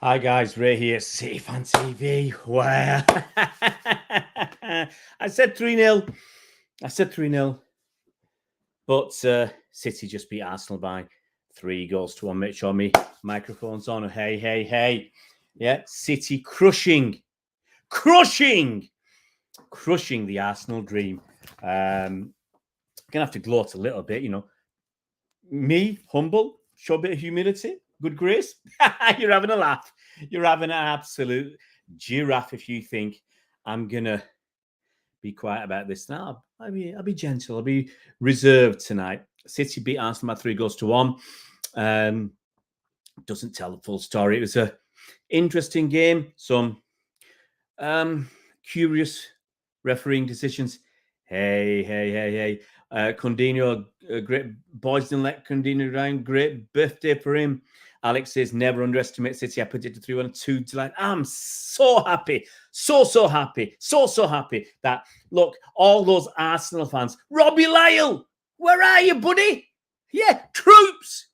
Hi guys, Ray here, City Fan TV. Where I said 3-0. I said 3-0. But City just beat Arsenal by 3-1. Make sure my microphone's on. Hey. Yeah, City crushing the Arsenal dream. Gonna have to gloat a little bit, Me, humble, show a bit of humility, good grace. You're having a laugh. You're having an absolute giraffe if you think I'm gonna be quiet about this. Now, I'll be gentle. I'll be reserved tonight. City beat Arsenal by 3-1. Doesn't tell the full story. It was a interesting game. Some curious refereeing decisions. Hey. Cundino, great boys didn't let Cundino down. Great birthday for him. Alex says, never underestimate City. I put it to 3-1-2 tonight. I'm so happy. So happy. So happy that, look, all those Arsenal fans. Robbie Lyle, where are you, buddy? Yeah, troops.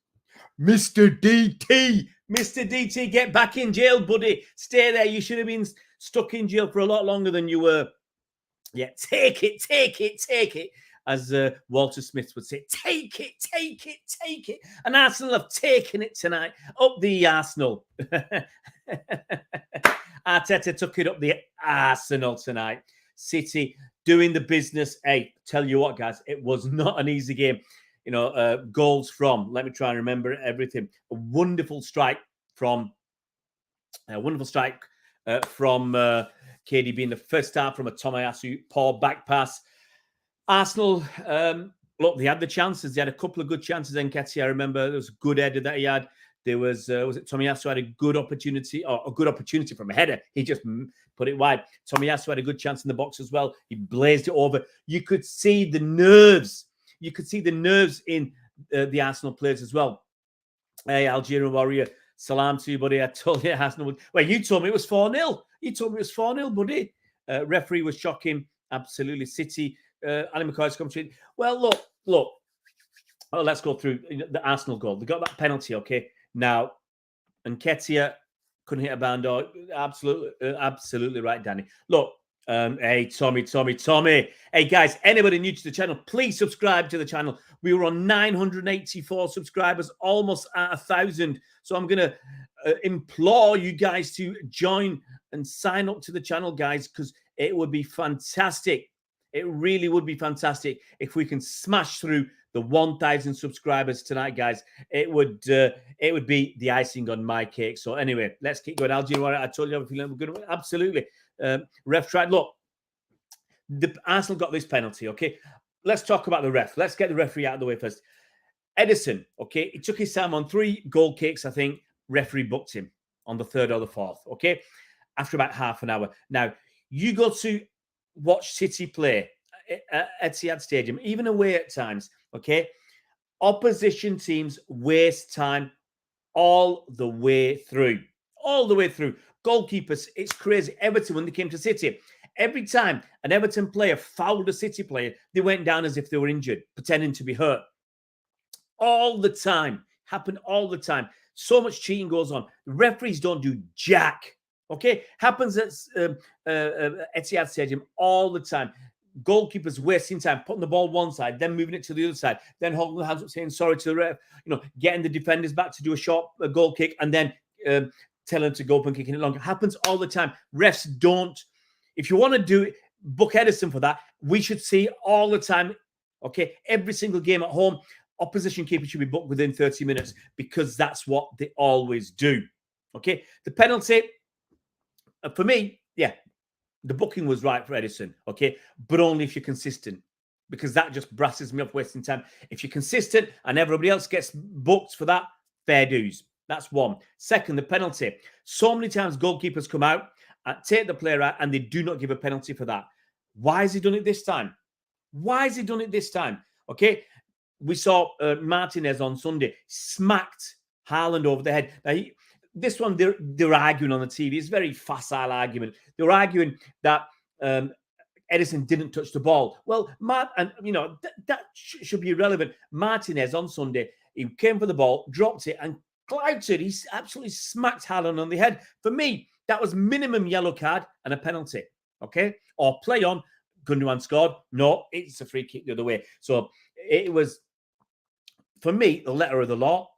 Mr. DT, get back in jail, buddy. Stay there. You should have been stuck in jail for a lot longer than you were. Yeah, take it. As Walter Smith would say, take it. And Arsenal have taken it tonight. Up the Arsenal. Arteta took it up the Arsenal tonight. City doing the business. Hey, tell you what, guys, it was not an easy game. Goals from, let me try and remember everything. A wonderful strike from KDB in the first half from a Tomiyasu poor back pass. Arsenal, look, they had the chances. They had a couple of good chances. Nketiah, I remember there was a good header that he had. There was it Tomiyasu had a good opportunity from a header. He just put it wide. Tomiyasu had a good chance in the box as well. He blazed it over. You could see the nerves. You could see the nerves in the Arsenal players as well. Hey, Algerian Warrior, salam to you, buddy. I told you Arsenal. Well, you told me it was 4-0. You told me it was 4-0, buddy. Referee was shocking. Absolutely. City. Ali McCoy's commentary. Well, look. Oh, let's go through the Arsenal goal. They got that penalty, okay? Now, Nketiah couldn't hit a band. Absolutely right, Danny. Look, hey, Tommy. Hey, guys, anybody new to the channel, please subscribe to the channel. We were on 984 subscribers, almost at 1,000. So I'm going to implore you guys to join and sign up to the channel, guys, because it would be fantastic. It really would be fantastic if we can smash through the 1,000 subscribers tonight, guys. It would be the icing on my cake. So anyway, let's keep going. Algerian Warrior, I told you I was feeling good. Absolutely. Ref tried. Look, the Arsenal got this penalty, okay? Let's talk about the ref. Let's get the referee out of the way first. Edison, okay? He took his time on 3 goal kicks, I think. Referee booked him on the 3rd or the 4th, okay? After about half an hour. Now, you go to watch City play at Etihad Stadium, even away at times, okay? Opposition teams waste time all the way through. Goalkeepers, it's crazy. Everton, when they came to City, every time an Everton player fouled a City player, they went down as if they were injured, pretending to be hurt. All the time. Happened all the time. So much cheating goes on. The referees don't do jack. Okay? Happens at Etihad Stadium all the time. Goalkeepers wasting time, putting the ball one side, then moving it to the other side, then holding the hands up saying sorry to the ref, getting the defenders back to do a short goal kick, and then tell them to go up and kicking it longer. Happens all the time. Refs don't. If you want to do it, book Edison for that. We should see all the time. Okay, every single game at home, opposition keeper should be booked within 30 minutes because that's what they always do. Okay, the penalty for me, yeah, the booking was right for Edison. Okay, but only if you're consistent, because that just brasses me up wasting time. If you're consistent and everybody else gets booked for that, fair dues. That's one. Second, the penalty. So many times goalkeepers come out, take the player out, and they do not give a penalty for that. Why has he done it this time? Okay, we saw Martinez on Sunday smacked Haaland over the head. Now, this one, they're arguing on the TV. It's a very facile argument. They're arguing that Edison didn't touch the ball. Well, that should be irrelevant. Martinez on Sunday, he came for the ball, dropped it, and clouted. He absolutely smacked Haaland on the head. For me, that was minimum yellow card and a penalty. Okay? Or play on. Gundogan scored. No, it's a free kick the other way. So it was, for me, the letter of the law.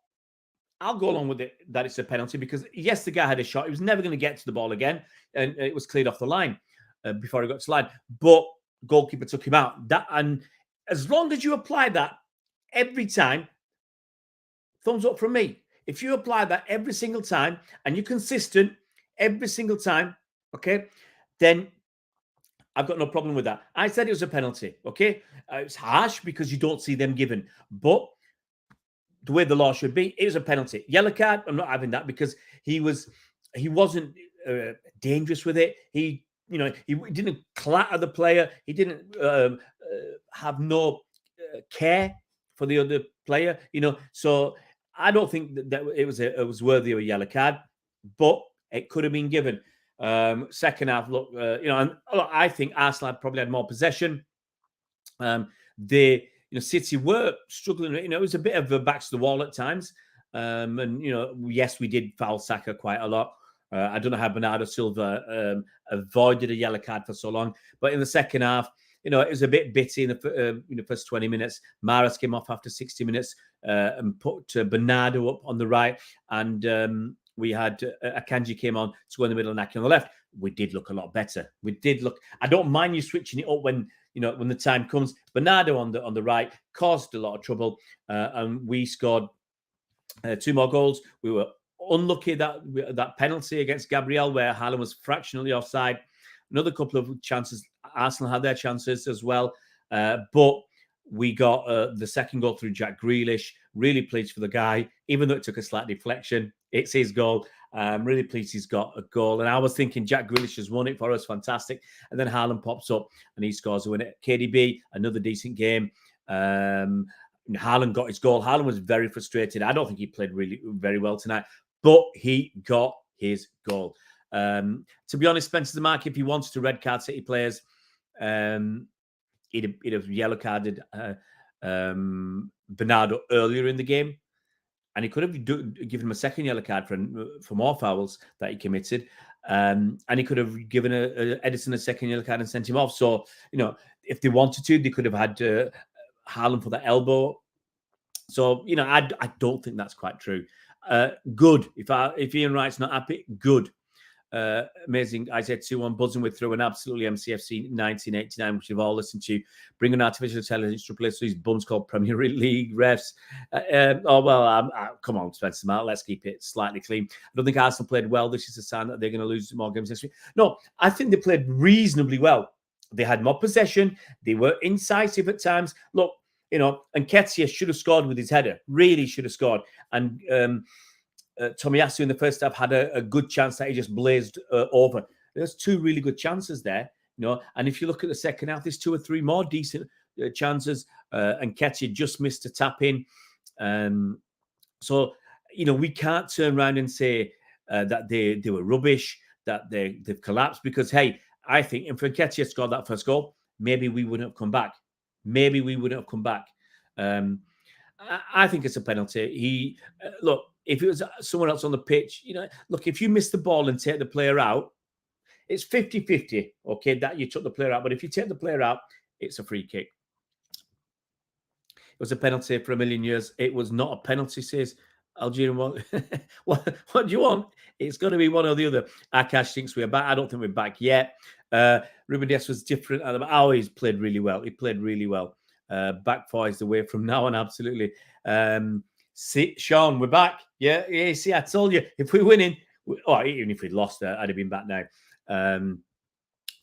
I'll go along with it that it's a penalty because, yes, the guy had a shot. He was never going to get to the ball again. And it was cleared off the line before he got to the line. But goalkeeper took him out. And as long as you apply that every time, thumbs up from me. If you apply that every single time and you're consistent every single time, okay, then I've got no problem with that. I said it was a penalty, okay? It's harsh because you don't see them given. But the way the law should be, it was a penalty. Yellow card, I'm not having that because he wasn't dangerous with it. He didn't clatter the player. He didn't have no care for the other player, So I don't think that it was worthy of a yellow card, but it could have been given. Second half, look, and I think Arsenal probably had more possession. City were struggling. It was a bit of a back to the wall at times. And yes, we did foul Saka quite a lot. I don't know how Bernardo Silva avoided a yellow card for so long, but in the second half, it was a bit bitty in the first 20 minutes. Mahrez came off after 60 minutes and put Bernardo up on the right, and we had Akanji came on to go in the middle and Naki on the left. We did look a lot better. We did look. I don't mind you switching it up when the time comes. Bernardo on the right caused a lot of trouble, and we scored 2 more goals. We were unlucky that penalty against Gabriel where Haaland was fractionally offside. Another couple of chances. Arsenal had their chances as well, but we got the second goal through Jack Grealish. Really pleased for the guy, even though it took a slight deflection. It's his goal. I'm really pleased he's got a goal. And I was thinking Jack Grealish has won it for us. Fantastic. And then Haaland pops up and he scores a winner. KDB, another decent game. Haaland got his goal. Haaland was very frustrated. I don't think he played really very well tonight, but he got his goal. To be honest, Spencer the Mark, if he wanted to red card City players, he'd have yellow carded Bernardo earlier in the game. And he could have given him a second yellow card for more fouls that he committed. And he could have given Edison a second yellow card and sent him off. So, if they wanted to, they could have had Haaland for the elbow. So, I don't think that's quite true. Good. If Ian Wright's not happy, good. Amazing. I said 2-1 buzzing with through an absolutely MCFC 1989, which you've all listened to. Bring an artificial intelligence to replace these bums called Premier League refs. Come on, Spencer Mark. Let's keep it slightly clean. I don't think Arsenal played well. This is a sign that they're going to lose more games next week. No, I think they played reasonably well. They had more possession. They were incisive at times. Look, and Nketiah should have scored with his header. Really should have scored. And Tomiyasu in the first half had a good chance that he just blazed over. There's 2 really good chances there, and if you look at the second half, there's 2 or 3 more decent chances, and Nketiah just missed a tap in. So, we can't turn around and say that they were rubbish, that they've collapsed, because, hey, I think if Nketiah scored that first goal, maybe we wouldn't have come back. I think it's a penalty. Look, if it was someone else on the pitch, look, if you miss the ball and take the player out, it's 50-50, okay, that you took the player out. But if you take the player out, it's a free kick. It was a penalty for a million years. It was not a penalty, says Algerian. What do you want? It's got to be one or the other. Akash thinks we're back. I don't think we're back yet. Ruben Dias was different. He's played really well. He played really well. Back 4 is the way from now on, absolutely. See, Sean, we're back. Yeah. See, I told you, if we're winning, even if we'd lost, I'd have been back now.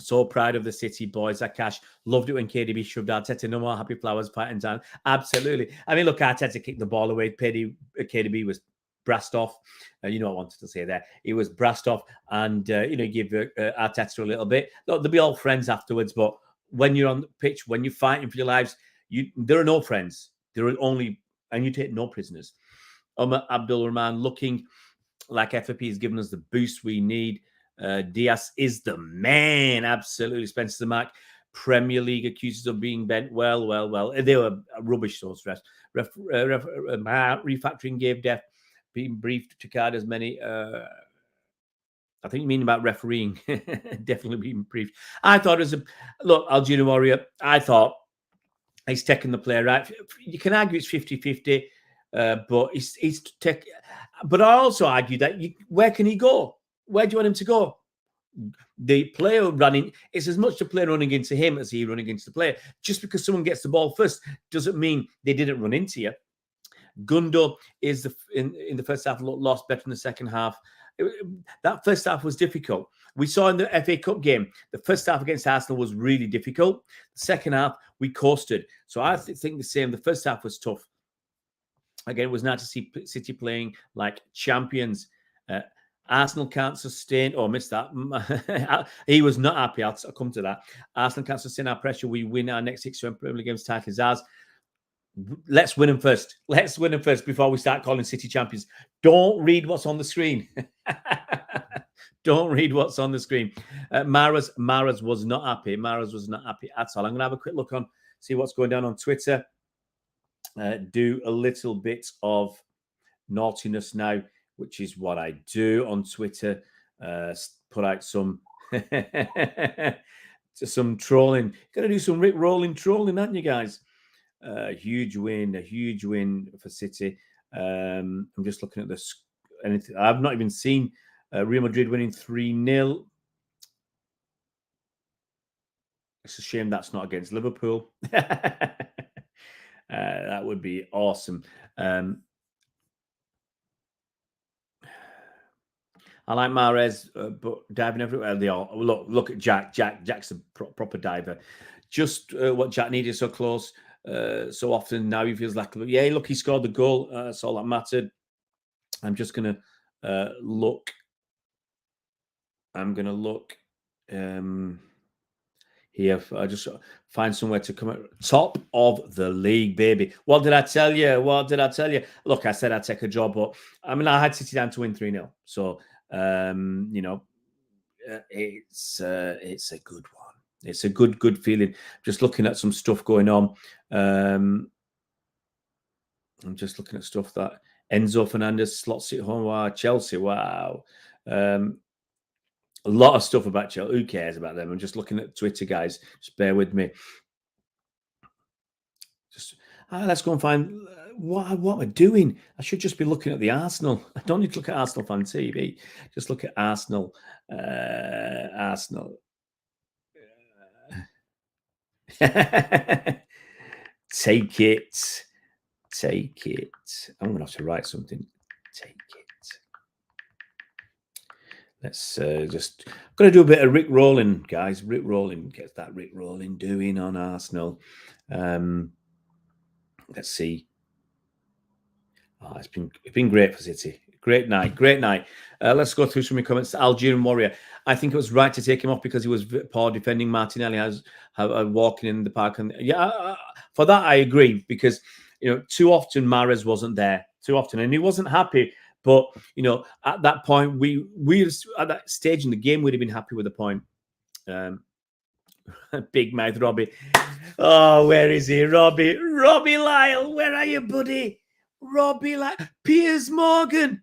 So proud of the City boys. Akash loved it when KDB shoved Arteta. No more happy flowers fighting down. Absolutely. I mean, look, Arteta kicked the ball away. KDB was brassed off. You know what I wanted to say there. He was brassed off, and give Arteta a little bit. Look, they'll be all friends afterwards, but when you're on the pitch, when you're fighting for your lives, there are no friends. There are only, and you take no prisoners. Abdul Rahman looking like FFP has given us the boost we need. Diaz is the man. Absolutely. Spencer the Mark. Premier League accused of being bent. Well. They were rubbish, those refs. Refactoring gave death been briefed to card as many. I think you mean about refereeing. Definitely being briefed. I thought it was look, Algeria Warrior. I thought he's taking the play right. You can argue it's 50-50, but he's But I also argue that where can he go? Where do you want him to go? The player running, it's as much the player running into him as he running into the player. Just because someone gets the ball first doesn't mean they didn't run into you. Gundo is in the first half lost better in the second half. That first half was difficult. We saw in the FA Cup game, the first half against Arsenal was really difficult. The second half, we coasted. So I think the same. The first half was tough. Again, it was nice to see City playing like champions. Arsenal can't sustain, missed that. He was not happy. I'll come to that. Arsenal can't sustain our pressure. We win our next 6 Premier League games. Title is ours. Let's win them first. Let's win them first before we start calling City champions. Don't read what's on the screen. Don't read what's on the screen. Mahrez was not happy. Mahrez was not happy at all. I'm going to have a quick look on, see what's going down on Twitter. Do a little bit of naughtiness now, which is what I do on Twitter. Put out some some trolling. Got to do some Rick Rolling trolling, haven't you guys? A huge win for City. I'm just looking at this. I've not even seen Real Madrid winning 3-0. It's a shame that's not against Liverpool. That would be awesome. I like Mahrez, but diving everywhere. They all look at Jack. Jack's a proper diver. Just what Jack needed so close. So often now he feels like, yeah, look, he scored the goal. That's all that mattered. I'm just going to look. I'm going to look here. I just find somewhere to come at top of the league, baby. What did I tell you? What did I tell you? Look, I said I'd take a job, but I mean, I had City down to win 3-0. So, you know, it's a good one. It's a good feeling. Just looking at some stuff going on. I'm just looking at stuff that Enzo Fernandez slots it home. Wow, Chelsea. Wow. A lot of stuff about Chelsea. Who cares about them? I'm just looking at Twitter, guys. Just bear with me. Just let's go and find what we're doing. I should just be looking at the Arsenal. I don't need to look at Arsenal fan TV. Just look at Arsenal. Arsenal. Take it. I'm going to have to write something. Take it. Let's just going to do a bit of Rick Rolling, guys. Rick Rolling gets that Rick Rolling doing on Arsenal. Let's see. Oh, it's been great for City. Great night. Let's go through some of your comments. Algerian Warrior. I think it was right to take him off because he was poor defending. Martinelli has walking in the park, and for that I agree, because too often Mahrez wasn't there too often, and he wasn't happy. But at that point, we at that stage in the game, we'd have been happy with the point. Big mouth Robbie. Oh, where is he, Robbie? Robbie Lyle, where are you, buddy? Robbie Lyle, Piers Morgan.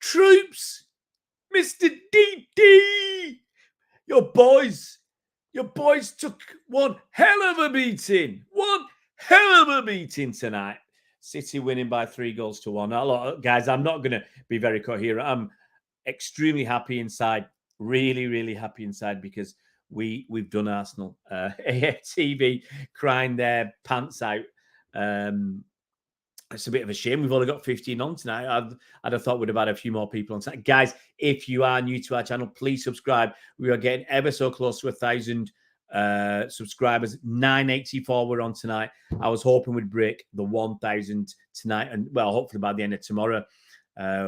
Troops, Mr. DD. Your boys took one hell of a beating. Tonight. City winning by 3-1. Now, guys, I'm not going to be very coherent. I'm extremely happy inside. Really, really happy inside, because we've done Arsenal. TV crying their pants out. It's a bit of a shame. We've only got 15 on tonight. I'd have thought we'd have had a few more people on tonight. Guys, if you are new to our channel, please subscribe. We are getting ever so close to 1,000 subscribers. 984 we're on tonight. I was hoping we'd break the 1,000 tonight, and hopefully by the end of tomorrow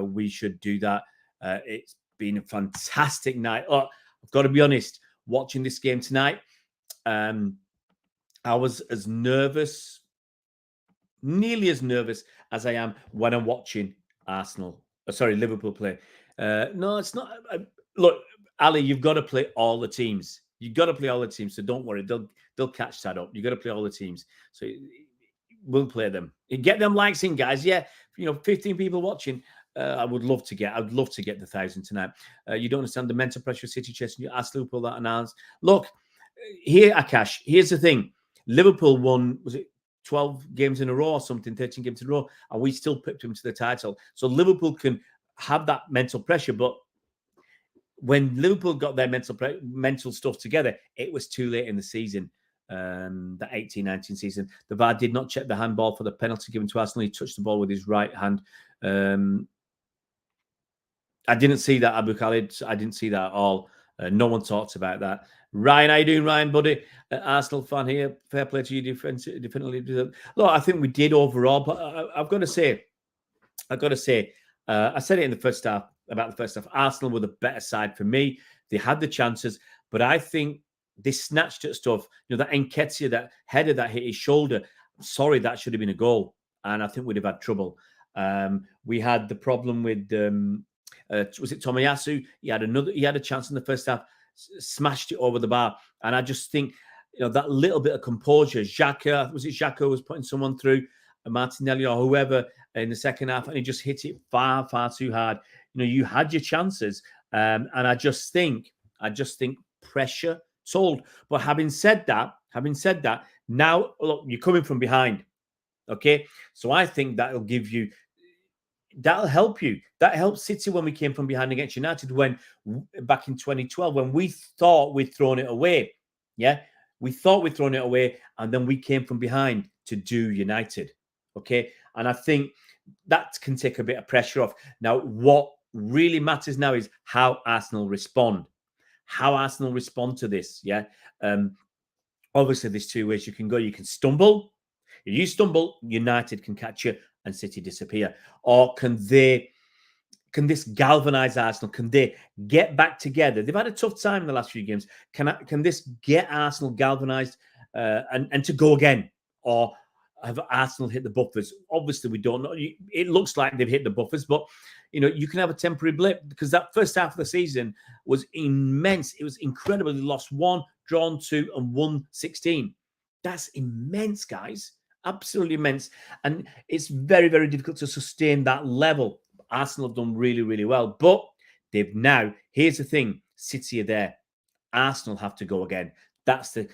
we should do that. It's been a fantastic night. I've got to be honest, watching this game tonight, I was as nervous, nearly as nervous as I am when I'm watching Liverpool play. No, it's not. Look, Ali, you've got to play all the teams. So don't worry, they'll catch that up. You've got to play all the teams. So we'll play them. Get them likes in, guys. Yeah, 15 people watching. I'd love to get the 1,000 tonight. You don't understand the mental pressure of City chasing you. Ask Liverpool that announced. Look, here, Akash, here's the thing. Liverpool won, was it 12 games in a row or something, 13 games in a row, and we still pipped them to the title. So Liverpool can have that mental pressure, but when Liverpool got their mental stuff together, it was too late in the season. The 18-19 season, the VAR did not check the handball for the penalty given to Arsenal. He touched the ball with his right hand. I didn't see that, Abu Khalid. I didn't see that at all. No one talks about that. Ryan, how you doing, Ryan, buddy? Arsenal fan here. Fair play to you. Definitely. Look, I think we did overall, but I've got to say, I said it in the first half, about the first half. Arsenal were the better side for me. They had the chances, but I think they snatched at stuff. That Nketiah, that header that hit his shoulder. I'm sorry, that should have been a goal, and I think we'd have had trouble. We had the problem with was it Tomiyasu? He had a chance in the first half, smashed it over the bar, and I just think that little bit of composure. Xhaka was putting someone through, Martinelli or whoever in the second half, and he just hit it far too hard. You had your chances, and I just think pressure told. But having said that, now look, you're coming from behind. Okay, so I think that'll help you. That helped City when we came from behind against United back in 2012 when we thought we'd thrown it away. Yeah, we thought we'd thrown it away, and then we came from behind to do United. Okay, and I think that can take a bit of pressure off. Now, what really matters now is how Arsenal respond. How Arsenal respond to this. Yeah. Obviously, there's two ways you can go. You can stumble. If you stumble, United can catch you and City disappear. Or can this galvanize Arsenal? Can they get back together? They've had a tough time in the last few games. Can this get Arsenal galvanized and to go again? Or have Arsenal hit the buffers? Obviously, we don't know. It looks like they've hit the buffers, but you can have a temporary blip because that first half of the season was immense. It was incredible. They lost 1, drawn 2, and won 16. That's immense, guys. Absolutely immense. And it's very, very difficult to sustain that level. Arsenal have done really, really well. But here's the thing, City are there. Arsenal have to go again. That's the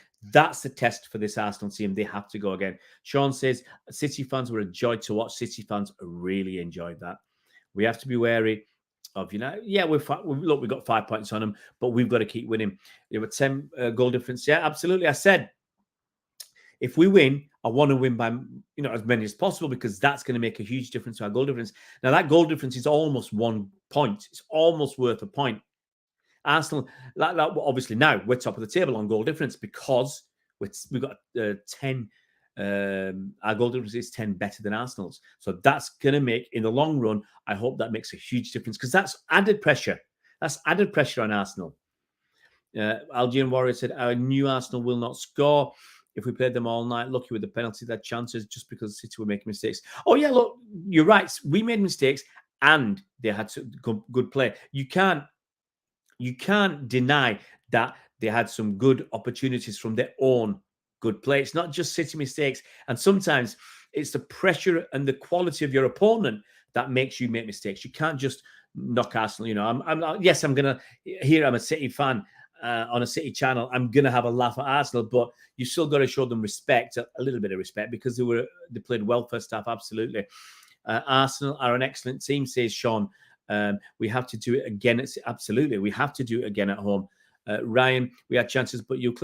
test for this Arsenal team. They have to go again. Sean says, City fans were a joy to watch. City fans really enjoyed that. We have to be wary of, yeah, we've got 5 points on them, but we've got to keep winning. There were 10 goal difference. Yeah, absolutely. I said, if we win, I want to win by as many as possible because that's going to make a huge difference to our goal difference. Now, that goal difference is almost 1 point. It's almost worth a point. Arsenal, obviously now we're top of the table on goal difference because we've got 10. Our goal difference is 10 better than Arsenal's. So that's going to make, in the long run, I hope that makes a huge difference because that's added pressure. That's added pressure on Arsenal. Algerian Warrior said, I knew Arsenal will not score. If we played them all night, lucky with the penalty, their chances just because City were making mistakes. Oh, yeah, look, you're right. We made mistakes and they had some good play. You can't deny that they had some good opportunities from their own good play. It's not just City mistakes. And sometimes it's the pressure and the quality of your opponent that makes you make mistakes. You can't just knock Arsenal. I'm a City fan. On a City channel, I'm going to have a laugh at Arsenal, but you still got to show them respect, a little bit of respect, because they played well first half, absolutely. Arsenal are an excellent team, says Sean. We have to do it again. Absolutely, we have to do it again at home. Ryan, we had chances, but you're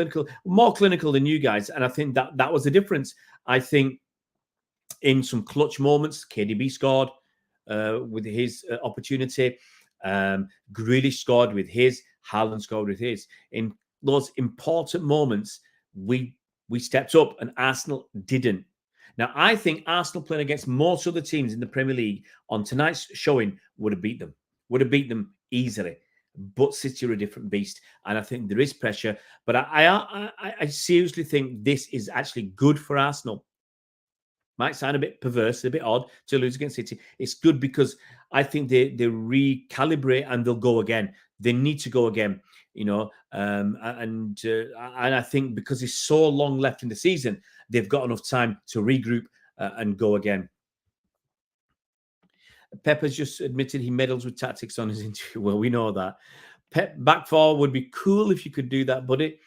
more clinical than you guys, and I think that was the difference. I think in some clutch moments, KDB scored with his opportunity. Grealish scored with his. Haaland scored with his. In those important moments, we stepped up and Arsenal didn't. Now, I think Arsenal playing against most other teams in the Premier League on tonight's showing would have beat them easily. But City are a different beast. And I think there is pressure. But I seriously think this is actually good for Arsenal. Might sound a bit perverse, a bit odd to lose against City. It's good because I think they recalibrate and they'll go again. They need to go again, and I think because there's so long left in the season, they've got enough time to regroup and go again. Pepper's just admitted he meddles with tactics on his interview. Well, we know that. Pep back four would be cool if you could do that, buddy.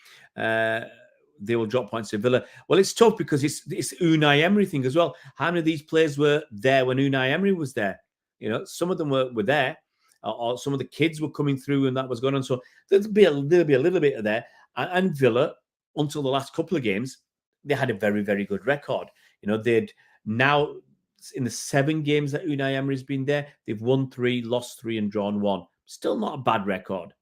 They will drop points to Villa. Well, it's tough because it's Unai Emery thing as well. How many of these players were there when Unai Emery was there? Some of them were there, or some of the kids were coming through and that was going on. So there'll be a little bit of there. And Villa, until the last couple of games, they had a very, very good record. They'd now, in the 7 games that Unai Emery's been there, they've won 3, lost 3, and drawn 1. Still not a bad record.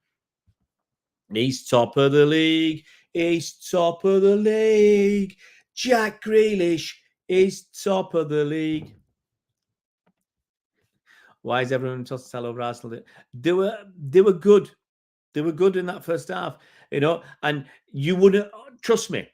He's top of the league. He's top of the league. Jack Grealish is top of the league. Why is everyone tossed to tell over Arsenal? They were good. They were good in that first half, and you wouldn't trust me.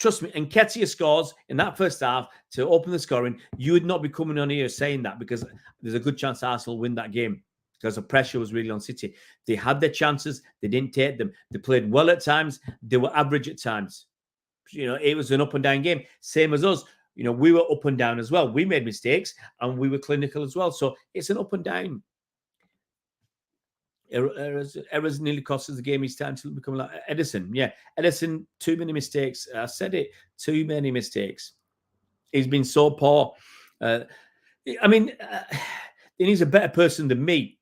And Nketiah scores in that first half to open the scoring. You would not be coming on here saying that, because there's a good chance Arsenal win that game, because the pressure was really on City. They had their chances. They didn't take them. They played well at times. They were average at times. It was an up and down game. Same as us. We were up and down as well. We made mistakes and we were clinical as well. So it's an up and down. Errors nearly cost us the game. He's starting to become like Edison. Yeah, Edison, too many mistakes. I said it. Too many mistakes. He's been so poor. He needs a better person than me.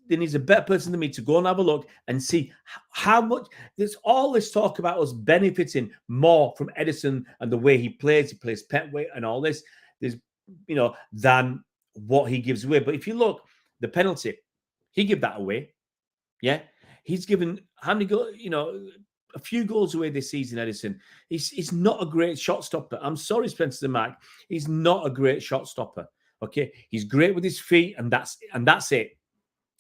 There needs a better person than me to go and have a look and see how much. There's all this talk about us benefiting more from Edison and the way he plays. He plays pet weight and all this. There's, than what he gives away. But if you look, the penalty, he gave that away. Yeah, he's given how many goals? A few goals away this season. Edison. He's not a great shot stopper. I'm sorry, Spencer Mac. He's not a great shot stopper. Okay, he's great with his feet, and that's it.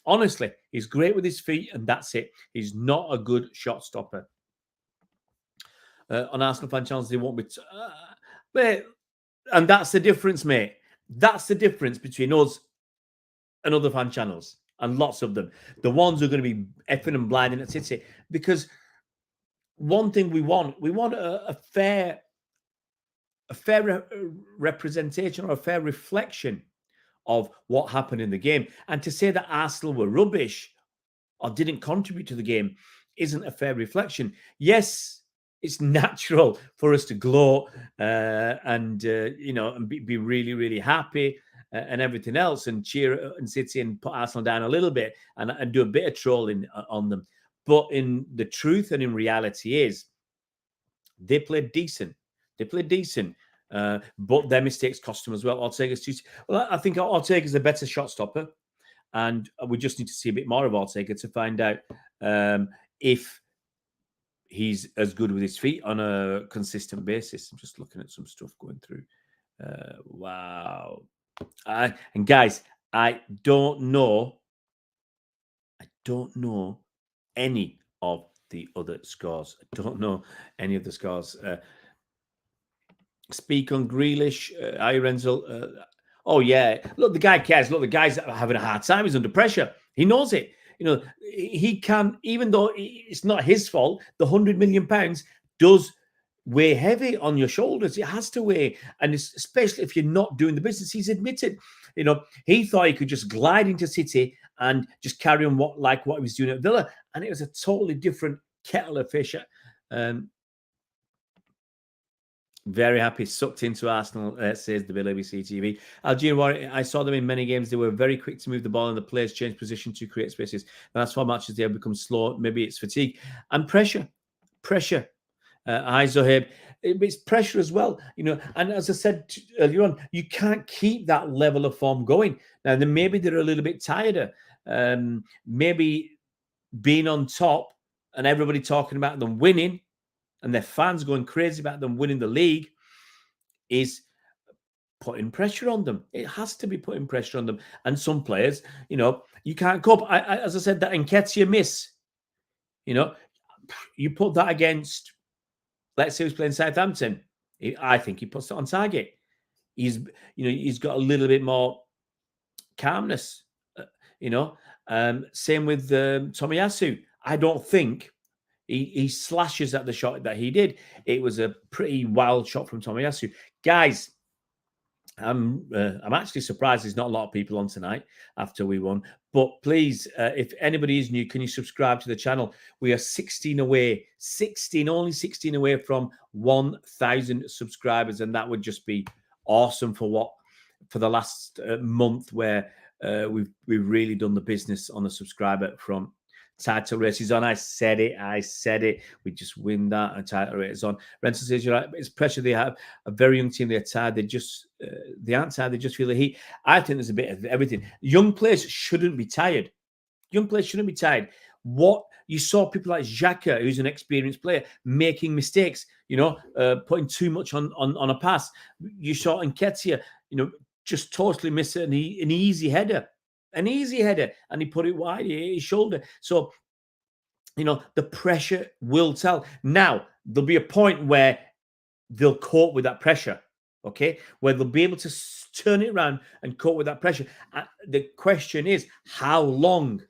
Honestly, he's great with his feet, and that's it. He's not a good shot stopper. On Arsenal fan channels, they won't be. And that's the difference, mate. That's the difference between us and other fan channels, and lots of them. The ones who are going to be effing and blinding at City. Because one thing we want a fair representation or a fair reflection of what happened in the game. And to say that Arsenal were rubbish or didn't contribute to the game isn't a fair reflection. Yes, it's natural for us to gloat and be really, really happy and everything else, and cheer and City and put Arsenal down a little bit and do a bit of trolling on them. But in the truth and in reality is they played decent. But their mistakes cost them as well. I think Ortega is a better shot stopper, and we just need to see a bit more of Ortega to find out if he's as good with his feet on a consistent basis. I'm just looking at some stuff going through. Wow. And guys, I don't know any of the other scores. I don't know any of the scores. Speak on Grealish. Renzel. Oh, yeah. Look, the guy cares. Look, the guy's having a hard time. He's under pressure. He knows it. He can, even though it's not his fault, the £100 million does weigh heavy on your shoulders. It has to weigh. And especially if you're not doing the business. He's admitted, he thought he could just glide into City and just carry on what he was doing at Villa. And it was a totally different kettle of fish. Very happy, sucked into Arsenal, says the Bill ABC TV. Algerian Warrior, I saw them in many games. They were very quick to move the ball and the players change position to create spaces. The last 4 matches, they have become slow. Maybe it's fatigue and pressure. Hi, Zohib. It's pressure as well, and as I said earlier on, you can't keep that level of form going. Now, then maybe they're a little bit tireder. Maybe being on top and everybody talking about them winning and their fans going crazy about them winning the league is putting pressure on them. It has to be putting pressure on them. And some players, you can't cope. As I said, that Nketiah miss, you put that against, let's say he's playing Southampton. I think he puts it on target. He's got a little bit more calmness, Same with Tomiyasu. I don't think he slashes at the shot that he did. It was a pretty wild shot from Tomiyasu. Guys, I'm actually surprised there's not a lot of people on tonight after we won. But please, if anybody is new, can you subscribe to the channel? We are 16 away, only 16 away from 1,000 subscribers, and that would just be awesome for the last month where we've really done the business on the subscriber front. Title race is on. I said it. We just win that, and title race is on. Renton says, you're right, it's pressure. They have a very young team. They're tired. They aren't tired. They just feel the heat. I think there's a bit of everything. Young players shouldn't be tired. What you saw people like Xhaka, who's an experienced player, making mistakes, putting too much on a pass. You saw Nketiah, just totally miss an easy header. And he put it wide, his shoulder. So, the pressure will tell. Now, there'll be a point where they'll cope with that pressure, okay? Where they'll be able to turn it around and cope with that pressure. The question is, how long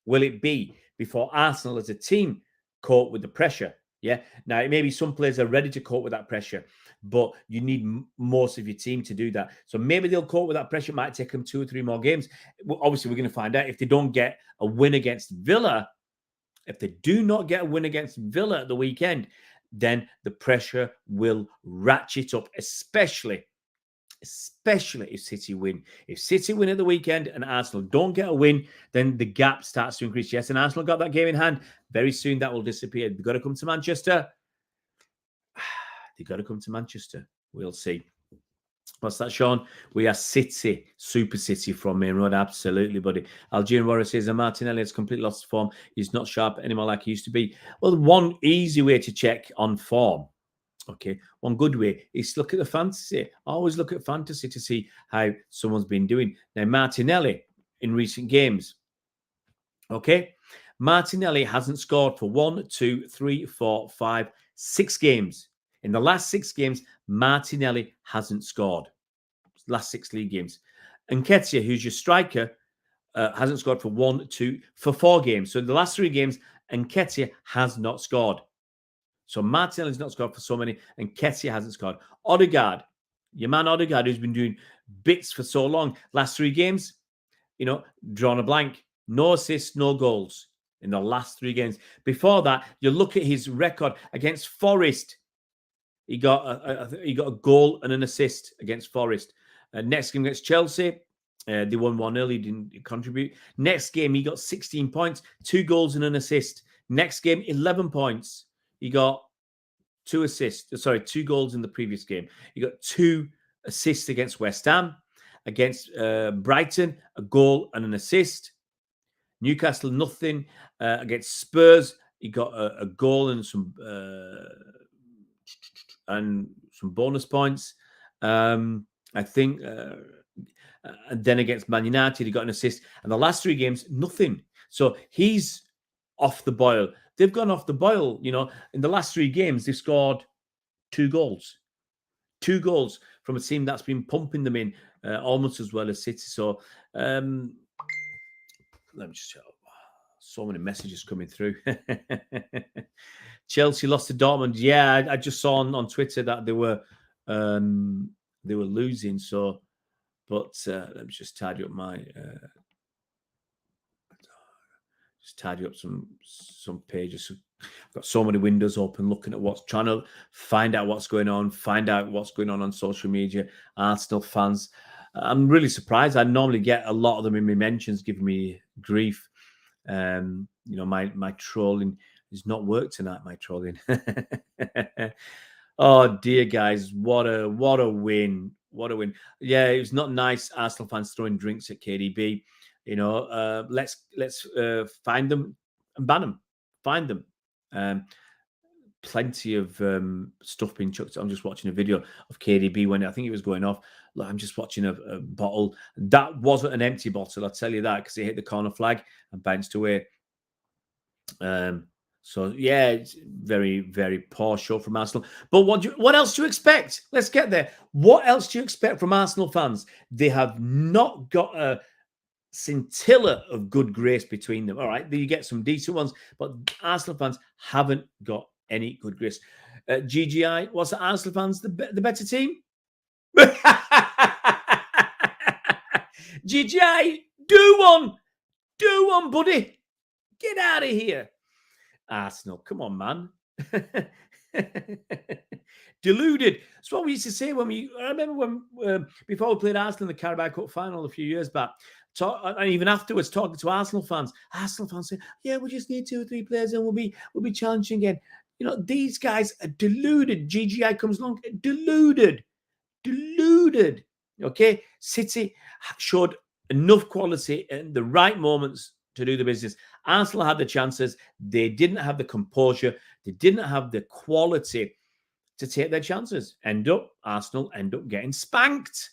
will it be before Arsenal as a team cope with the pressure? Yeah. Now, maybe some players are ready to cope with that pressure, but you need most of your team to do that. So maybe they'll cope with that pressure. It might take them 2 or 3 more games. Obviously, we're going to find out. If they don't get a win against Villa, if they do not get a win against Villa at the weekend, then the pressure will ratchet up, especially if City win. If City win at the weekend and Arsenal don't get a win, then the gap starts to increase. Yes, and Arsenal got that game in hand. Very soon that will disappear. They've got to come to Manchester. They've got to come to Manchester. We'll see. What's that, Sean? We are City, Super City from Main Road. Absolutely, buddy. Algerian Warrior says that Martinelli has completely lost form. He's not sharp anymore like he used to be. Well, one easy way to check on form, okay, one good way is look at the fantasy. Always look at fantasy to see how someone's been doing. Now, Martinelli in recent games, okay, Martinelli hasn't scored for 1, 2, 3, 4, 5, 6 games. In the last 6 games, Martinelli hasn't scored. Last 6 league games. Nketiah, who's your striker, hasn't scored for 4 games. So in the last 3 games, Nketiah has not scored. So Martinelli's not scored for so many, and Nketiah hasn't scored. Odegaard, your man Odegaard, who's been doing bits for so long, last 3 games, drawn a blank. No assists, no goals in the last 3 games. Before that, you look at his record against Forest. He got a goal and an assist against Forest. Next game against Chelsea, they won 1-0. He didn't contribute. Next game, he got 16 points, 2 goals and an assist. Next game, 11 points. He got 2 goals in the previous game. He got 2 assists against West Ham. Against Brighton, a goal and an assist. Newcastle, nothing. Against Spurs, he got a goal and some bonus points. I think. And then against Man United, he got an assist. And the last 3 games, nothing. So he's off the boil. They've gone off the boil, In the last 3 games, they've scored 2 goals. 2 goals from a team that's been pumping them in almost as well as City. So let me just... So many messages coming through. Chelsea lost to Dortmund. Yeah, I just saw on Twitter that they were losing. So, but let me just tidy up some pages. I've got so many windows open, looking at trying to find out what's going on on social media. Arsenal fans. I'm really surprised. I normally get a lot of them in my mentions giving me grief. My trolling has not worked tonight. My trolling. Oh dear, guys, what a win! What a win! Yeah, it was not nice. Arsenal fans throwing drinks at KDB. Let's find them and ban them. Find them. Plenty of stuff being chucked. I'm just watching a video of KDB when I think it was going off. Look, I'm just watching a bottle. That wasn't an empty bottle, I'll tell you that, because he hit the corner flag and bounced away. So, yeah, it's very, very poor show from Arsenal. But what else do you expect? Let's get there. What else do you expect from Arsenal fans? They have not got a scintilla of good grace between them. All right, you get some decent ones, but Arsenal fans haven't got any good grace. GGI, what's the Arsenal fans the better team? GGI, do one, buddy. Get out of here. Arsenal, come on, man. Deluded. That's what we used to say when I remember when before we played Arsenal in the Carabao Cup final a few years back, and even afterwards talking to Arsenal fans saying, "Yeah, we just need 2 or 3 players and we'll be challenging again." You know, these guys are deluded. GGI comes along, deluded. Okay, City showed enough quality in the right moments to do the business. Arsenal had the chances. They didn't have the composure. They didn't have the quality to take their chances. Arsenal end up getting spanked.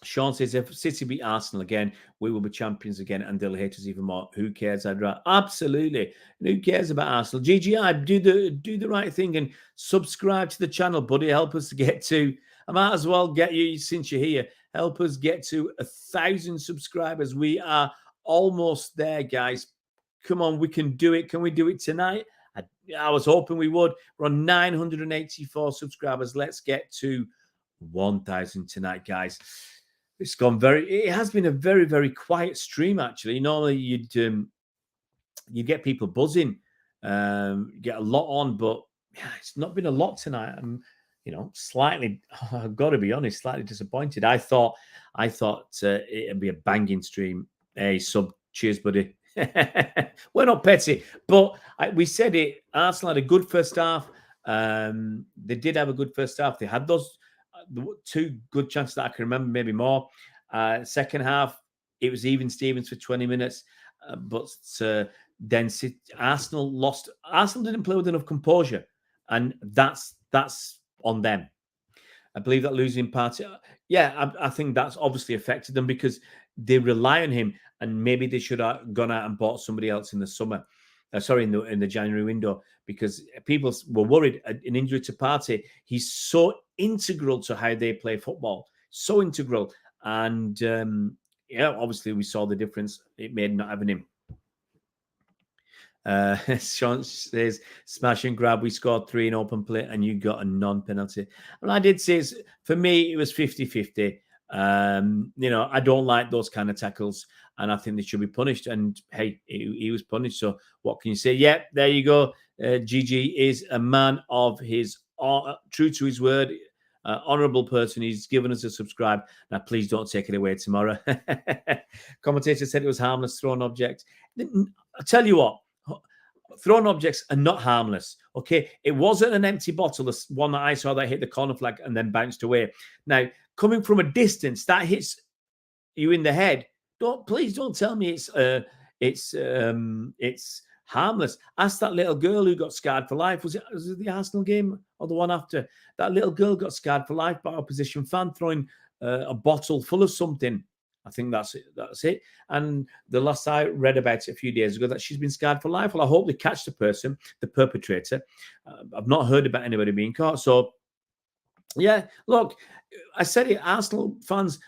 Sean says, if City beat Arsenal again, we will be champions again and they'll hate us even more. Who cares? I'd rather. Absolutely. And who cares about Arsenal? GGI, do the right thing and subscribe to the channel, buddy. Help us to get to, I might as well get you, since you're here, help us get to 1,000 subscribers. We are almost there, guys. Come on, we can do it. Can we do it tonight? I was hoping we would. We're on 984 subscribers. Let's get to 1,000 tonight, guys. It has been a very, very quiet stream, actually. Normally you'd get people buzzing, get a lot on, but yeah, it's not been a lot tonight. I'm, slightly, I've got to be honest, slightly disappointed. I thought it'd be a banging stream. Hey, cheers, buddy. We're not petty, but we said it. Arsenal had a good first half. They did have a good first half. They had those 2 good chances that I can remember, maybe more. Second half, it was even Stevens for 20 minutes, but then Arsenal lost. Arsenal didn't play with enough composure, and that's on them. I believe that losing part, I think that's obviously affected them because they rely on him, and maybe they should have gone out and bought somebody else in the summer. In the January window, because people were worried an injury to Partey. He's so integral to how they play football, so integral, and obviously we saw the difference it made not having him. Sean says, smash and grab. We scored 3 in open play and you got a non-penalty. And I did say, for me, it was 50-50. I don't like those kind of tackles and I think they should be punished. And hey, he was punished. So what can you say? Yeah, there you go. Gigi is a man of his, true to his word, honourable person. He's given us a subscribe. Now, please don't take it away tomorrow. Commentator said it was harmless thrown object. I'll tell you what. Thrown objects are not harmless, okay? It wasn't an empty bottle, the one that I saw that hit the corner flag and then bounced away. Now, coming from a distance, that hits you in the head. Please don't tell me it's harmless. Ask that little girl who got scarred for life. Was it the Arsenal game or the one after? That little girl got scarred for life by opposition fan throwing a bottle full of something. I think that's it. And the last I read about it a few days ago, that she's been scarred for life. Well, I hope they catch the person, the perpetrator. I've not heard about anybody being caught. So, yeah, look, I said it, Arsenal fans,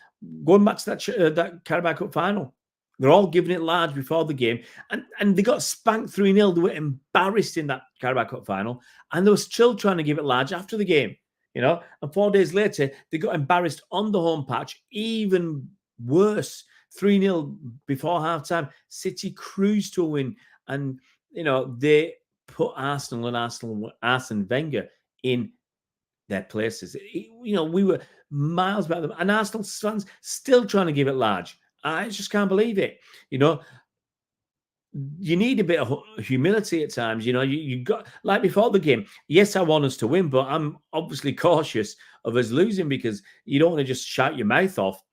going back to that Carabao Cup final, they're all giving it large before the game. And they got spanked 3-0. They were embarrassed in that Carabao Cup final. And they were still trying to give it large after the game, And 4 days later, they got embarrassed on the home patch, even worse. 3-0 before halftime. City cruised to a win. And, they put Arsenal and Arsene Wenger in their places. We were miles better than them. And Arsenal fans still trying to give it large. I just can't believe it. You need a bit of humility at times. You got, like before the game, yes, I want us to win, but I'm obviously cautious of us losing because you don't want to just shout your mouth off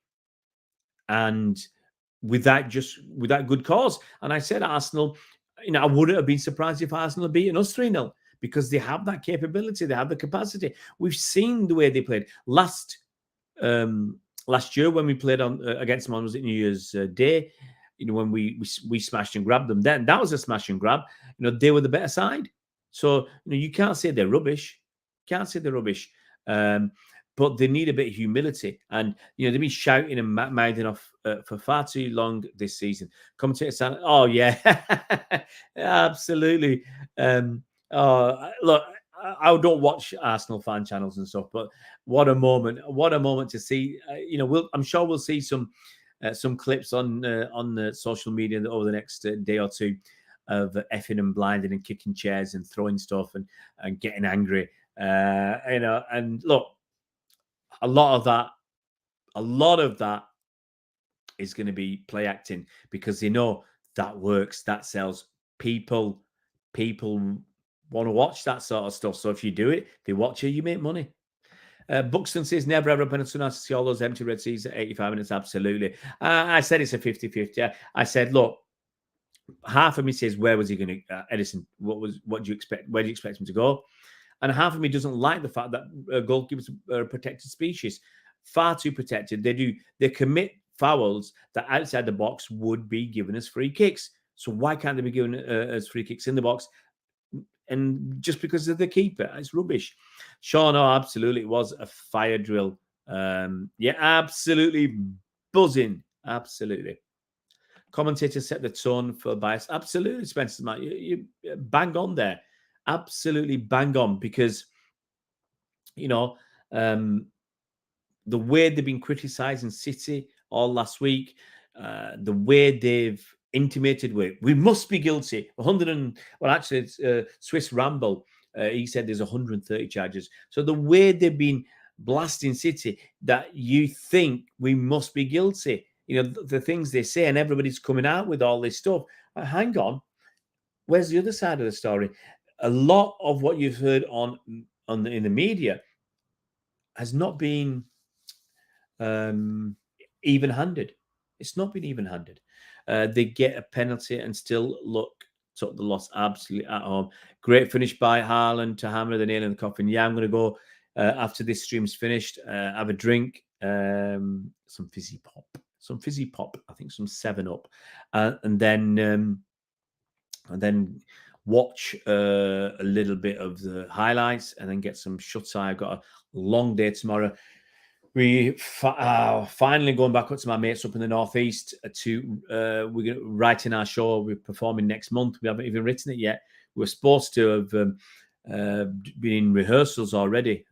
and without good cause. And I said Arsenal, I wouldn't have been surprised if Arsenal had beaten us 3-0 because they have that capability, they have the capacity. We've seen the way they played last year when we played against them on, was it New Year's Day? When we smashed and grabbed them, then that was a smash and grab. They were the better side. So you can't say they're rubbish. But they need a bit of humility. And, they've been shouting and mouthing off for far too long this season. Commentator saying, oh, yeah, absolutely. Look, I don't watch Arsenal fan channels and stuff, but what a moment! What a moment to see. I'm sure we'll see some clips on the social media over the next day or two of effing and blinding and kicking chairs and throwing stuff and getting angry. And look, a lot of that is going to be play acting because they know that works, that sells. People want to watch that sort of stuff. So if you do it, they watch you, you make money. Buxton says, never ever been to see all those empty red seats at 85 minutes. Absolutely. I said it's a 50-50. I said, look, half of me says, where was he going to, Edison, what do you expect? Where do you expect him to go? And half of me doesn't like the fact that goalkeepers are a protected species. Far too protected. They commit fouls that outside the box would be given as free kicks. So why can't they be given as free kicks in the box? And just because of the keeper, it's rubbish. Sure, no, absolutely, it was a fire drill. Yeah, absolutely buzzing. Absolutely. Commentators set the tone for bias. Absolutely, Spencer. You bang on there. Absolutely bang on because, the way they've been criticising City all last week, the way they've intimated we must be guilty. It's Swiss Ramble. He said there's 130 charges. So the way they've been blasting City, that you think we must be guilty. The things they say, and everybody's coming out with all this stuff. Hang on, where's the other side of the story? A lot of what you've heard in the media has not been even-handed. It's not been even-handed. They get a penalty and still took the loss absolutely at home. Great finish by Haaland to hammer the nail in the coffin. Yeah, I'm going to go after this stream's finished, have a drink, some fizzy pop. I think some 7-Up, and then watch a little bit of the highlights, and then get some shut-eye. I've got a long day tomorrow. We finally going back up to my mates up in the northeast we're writing our show. We're performing next month. We haven't even written it yet. We're supposed to have been in rehearsals already.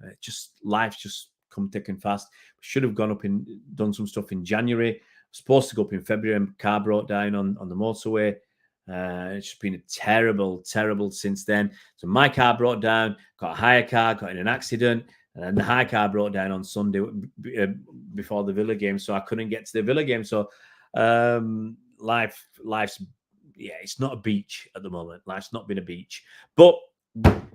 Life's just come thick and fast. We should have gone up and done some stuff in January. Supposed to go up in February, and car broke down on the motorway. It's just been a terrible since then. So my car broke down, got a hire car, got in an accident. And then the high car broke down on Sunday before the Villa game, so I couldn't get to the Villa game. So life's it's not a beach at the moment. Life's not been a beach, but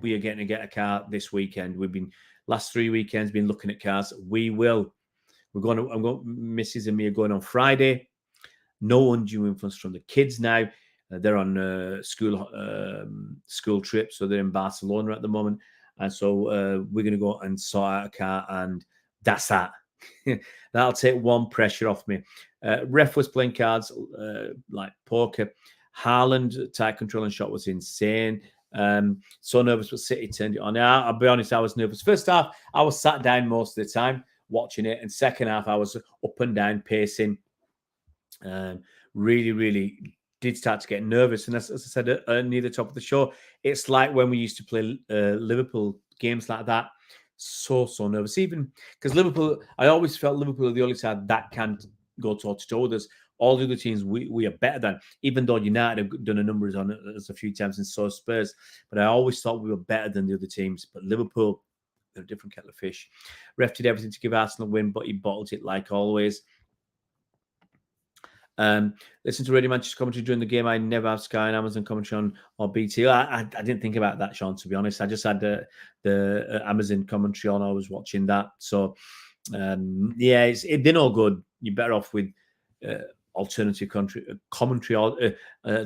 we are going to get a car this weekend. We've been last 3 weekends been looking at cars. We're going to. Mrs. and me are going on Friday. No undue influence from the kids now. They're on school trip, so they're in Barcelona at the moment. And so we're going to go and sort out a car, and that's that. That'll take one pressure off me. Ref was playing cards like poker. Haaland tight control and shot was insane. So nervous, but City turned it on. I'll be honest, I was nervous. First half, I was sat down most of the time watching it, and second half, I was up and down pacing. Really did start to get nervous. And as I said near the top of the show, it's like when we used to play Liverpool games like that. So nervous. Even because Liverpool, I always felt Liverpool are the only side that can't go toe-to-toe with us. All the other teams we are better than, even though United have done a numbers on us a few times, and so Spurs. But I always thought we were better than the other teams. But Liverpool, they're a different kettle of fish. Ref did everything to give Arsenal a win, but he bottled it like always. Listen to Radio Manchester commentary during the game. I never have Sky and Amazon commentary on or BT. I didn't think about that, Sean, to be honest. I just had the Amazon commentary on. I was watching that. So, they're no good. You're better off with alternative commentary or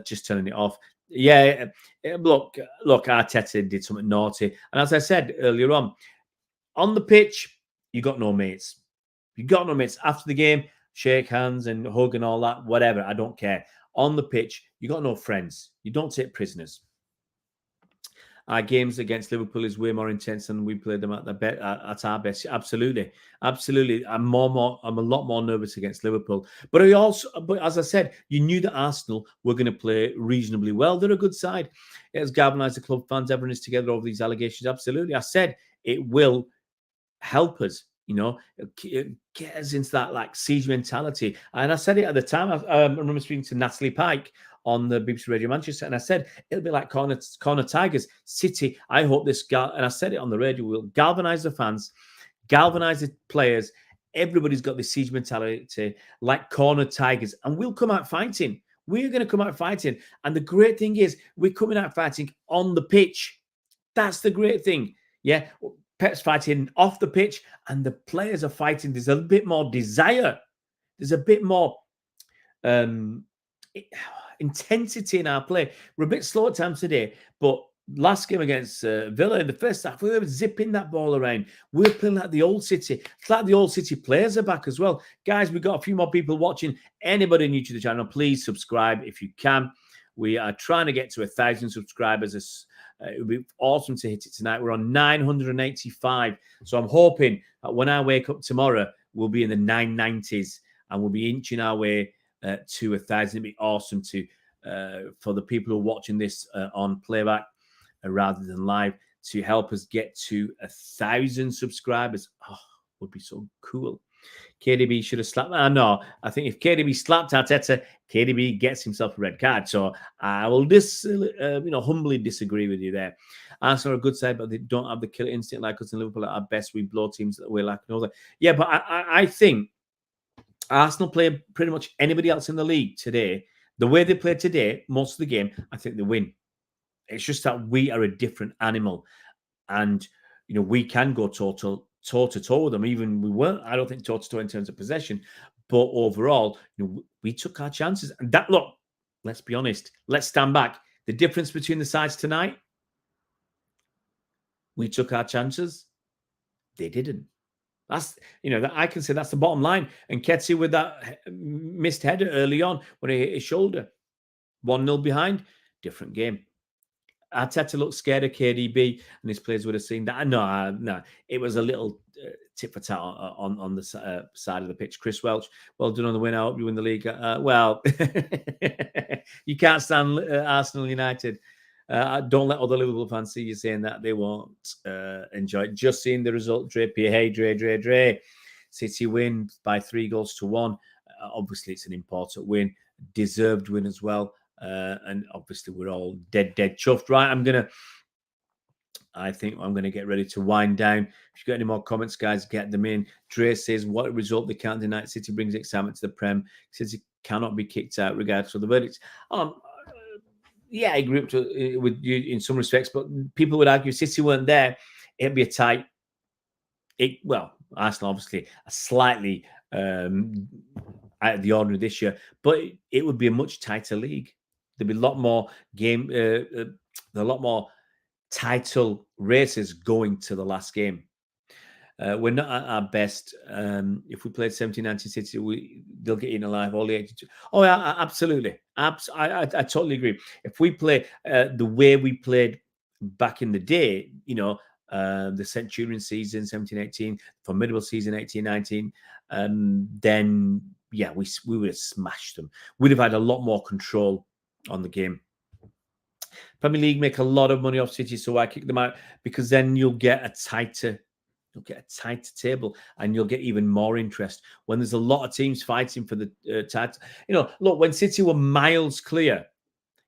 just turning it off. Yeah, look, Arteta did something naughty. And as I said earlier on the pitch, you got no mates. You got no mates. After the game, shake hands and hug and all that, whatever. I don't care. On the pitch, you got no friends. You don't take prisoners. our games against Liverpool is way more intense than we played them at at our best. Absolutely. I'm a lot more nervous against Liverpool. But as I said, you knew that Arsenal were going to play reasonably well. They're a good side. It has galvanised the club fans. Everyone is together over these allegations. Absolutely. I said it will help us, get us into that like siege mentality. And I said it at the time. I remember speaking to Natalie Pike on the BBC Radio Manchester, and I said it'll be like corner Tigers. City, I hope and I said it on the radio, will galvanise the fans, galvanise the players. Everybody's got this siege mentality like corner Tigers, and we'll come out fighting. We're going to come out fighting. And the great thing is we're coming out fighting on the pitch. That's the great thing. Yeah. Pep's fighting off the pitch and the players are fighting. There's a bit more desire. There's a bit more intensity in our play. We're a bit slow at times today, but last game against Villa in the first half, we were zipping that ball around. We're playing like the old City. It's like the old City players are back as well. Guys, we've got a few more people watching. Anybody new to the channel, please subscribe if you can. We are trying to get to 1,000 subscribers. It would be awesome to hit it tonight. We're on 985. So I'm hoping that when I wake up tomorrow, we'll be in the 990s and we'll be inching our way to 1,000. It'd be awesome for the people who are watching this on playback rather than live to help us get to 1,000 subscribers. Oh, would be so cool. KDB should have slapped. No, I think if KDB slapped Arteta, KDB gets himself a red card. So I will humbly disagree with you there. Arsenal are a good side, but they don't have the killer instinct like us in Liverpool. At our best, we blow teams that we're lacking over. Yeah, but I think Arsenal play pretty much anybody else in the league today. The way they played today, most of the game, I think they win. It's just that we are a different animal, and we can go toe-to-toe with them. Even we weren't, I don't think, toe-to-toe in terms of possession. But overall, we took our chances. And look, let's be honest. Let's stand back. The difference between the sides tonight, we took our chances. They didn't. That's, I can say that's the bottom line. And Ketsi with that missed header early on when he hit his shoulder. 1-0 behind, different game. Arteta looked scared of KDB, and his players would have seen that. No, it was a little tit for tat on the side of the pitch. Chris Welch, well done on the win. I hope you win the league. Well, you can't stand Arsenal United. Don't let other Liverpool fans see you saying that. They won't enjoy it. Just seeing the result, Dre. City win by 3-1. Obviously, it's an important win. Deserved win as well. And obviously we're all dead chuffed. Right, I think I'm going to get ready to wind down. If you've got any more comments, guys, get them in. Dre says, what a result they can't deny. City brings excitement to the Prem. City cannot be kicked out regardless of the verdicts. Yeah, I agree with you in some respects, but people would argue City weren't there. It'd be a tight. Arsenal obviously are slightly out of the ordinary this year, but it would be a much tighter league. There'd be a lot more a lot more title races going to the last game. We're not at our best. If we played 17-19 City, they'll get eaten alive. All the 82. Oh, yeah, absolutely. I totally agree. If we play the way we played back in the day, the Centurion season, 17-18, formidable season, 18-19, then, yeah, we would have smashed them. We'd have had a lot more control on the game. Premier League make a lot of money off City, so I kick them out, because then you'll get a tighter table, and you'll get even more interest when there's a lot of teams fighting for the title. Look, when City were miles clear,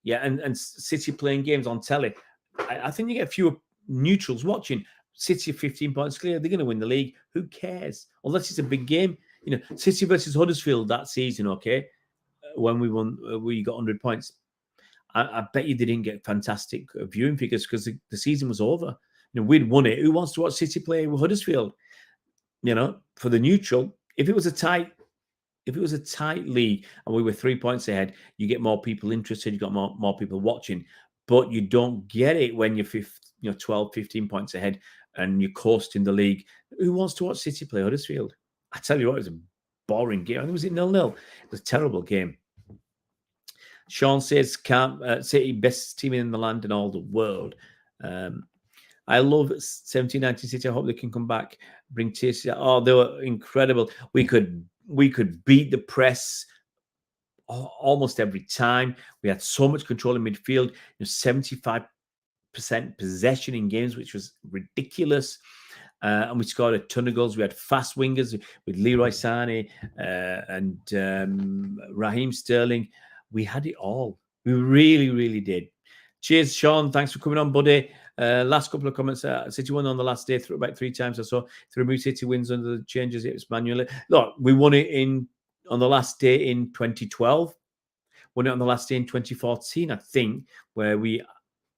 yeah, and City playing games on telly, I think you get fewer neutrals watching. City 15 points clear, they're going to win the league. Who cares? Unless it's a big game. City versus Huddersfield that season, okay, when we won, we got 100 points. I bet you they didn't get fantastic viewing figures because the season was over. We'd won it. Who wants to watch City play with Huddersfield? For the neutral, if it was a tight league and we were 3 points ahead, you get more people interested. You got more people watching, but you don't get it when you're 12, 15 points ahead and you're coasting the league. Who wants to watch City play Huddersfield? I tell you what, it was a boring game. I think it was 0-0. It was a terrible game. Sean says, City best team in the land and all the world. I love 17-19 City. I hope they can come back, bring tears. Oh, they were incredible. We could beat the press almost every time. We had so much control in midfield. 75% possession in games, which was ridiculous. And we scored a ton of goals. We had fast wingers with Leroy Sané and Raheem Sterling. We had it all. We really, really did. Cheers, Sean. Thanks for coming on, buddy. Last couple of comments. City won on the last day about 3 times or so. The removed City wins under the changes. It was manually. Look, we won it on the last day in 2012. Won it on the last day in 2014, I think, where we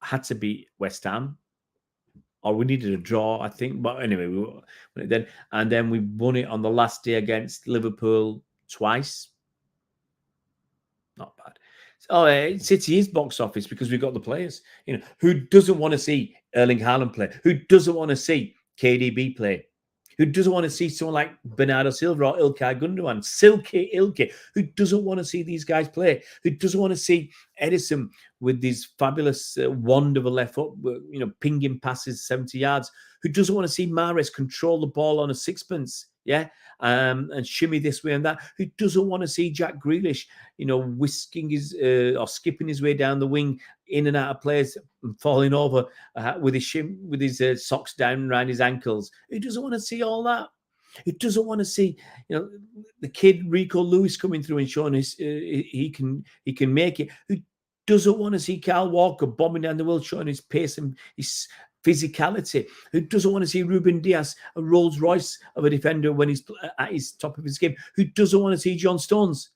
had to beat West Ham. Or we needed a draw, I think. But anyway, we won it then. And then we won it on the last day against Liverpool twice. Not bad. City is box office because we've got the players. Who doesn't want to see Erling Haaland play? Who doesn't want to see KDB play? Who doesn't want to see someone like Bernardo Silva or Ilkay Gundogan, Silke Ilke? Who doesn't want to see these guys play? Who doesn't want to see Edison with these fabulous wand of a left foot, pinging passes 70 yards? Who doesn't want to see Mahrez control the ball on a sixpence? Yeah. And shimmy this way and that? Who doesn't want to see Jack Grealish, whisking his or skipping his way down the wing, in and out of players, and falling over with his socks down around his ankles? Who doesn't want to see all that? Who doesn't want to see, the kid Rico Lewis coming through and showing he can make it? Who doesn't want to see Kyle Walker bombing down the world, showing his pace and his physicality? Who doesn't want to see Ruben Dias, a Rolls Royce of a defender, when he's at his top of his game? Who doesn't want to see John Stones,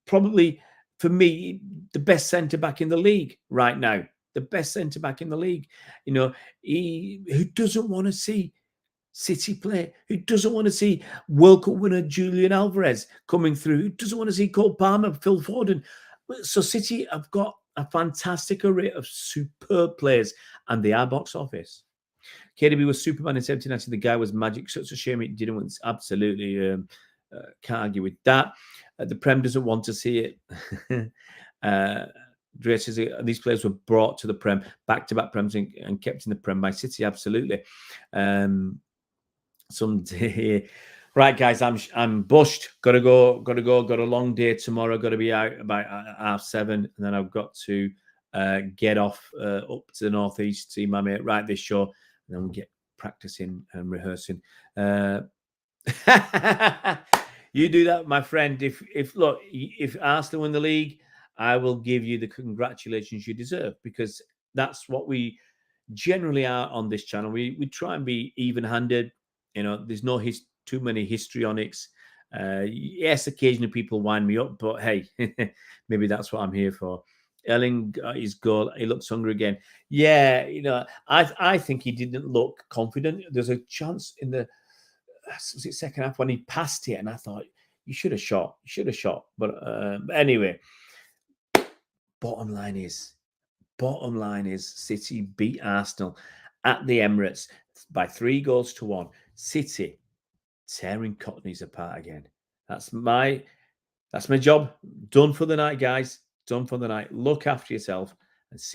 probably for me the best centre back in the league right now, the best centre back in the league? Who doesn't want to see City play? Who doesn't want to see World Cup winner Julian Alvarez coming through? Who doesn't want to see Cole Palmer, Phil Foden? So City have got a fantastic array of superb players, and they are box office. KDB was Superman in 1790. The guy was magic. Such a shame it didn't win. Absolutely can't argue with that. The Prem doesn't want to see it. Dre says these players were brought to the Prem, back-to-back Prems, and kept in the Prem by City. Absolutely. Someday. Right, guys, I'm bushed. Got to go. Got a long day tomorrow. Got to be out about 7:30, and then I've got to get off up to the northeast, see my mate, write this show, and then we'll get practicing and rehearsing. You do that, my friend. If Arsenal win the league, I will give you the congratulations you deserve, because that's what we generally are on this channel. We try and be even-handed. There's no too many histrionics. Yes, occasionally people wind me up, but hey, maybe that's what I'm here for. Erling got his goal. He looks hungry again. Yeah, I think he didn't look confident. There's a chance in the second half when he passed it, and I thought, you should have shot. But anyway, bottom line is City beat Arsenal at the Emirates by 3-1. City tearing Cockneys apart again. That's my job done for the night, guys. Done for the night. Look after yourself and see